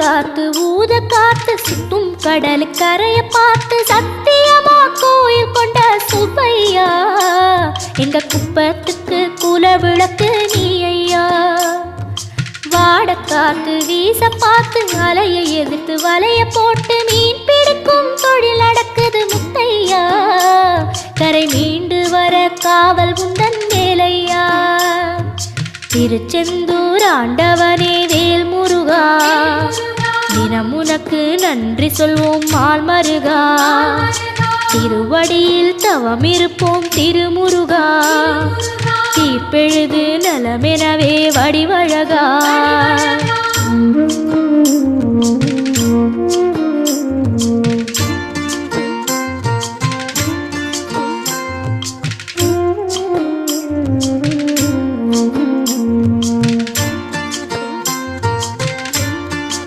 காத்து ஊத காத்து சுத்தும் கடல் கரைய பார்த்து சத்தியமா கோயில் கொண்ட சுப்பையா எங்க குப்பத்துக்கு குல விளக்கு நீ ஐயா. வாட காத்து வீச பார்த்து அலையை எதிர்த்து வலைய போட்டு மீன் பிடிக்கும் தொழில் நடக்குது முத்தையா. கரை மீண்டு வர காவல் உந்தன் வேலையா. திருச்செந்தூர் ஆண்டவனே வேல் முருகா தினம் உனக்கு நன்றி சொல்வோம் மால் மருகா. திருவடியில் தவம் இருப்போம் திருமுருகா தீப்பெழுது நலமெனவே வடிவழகா.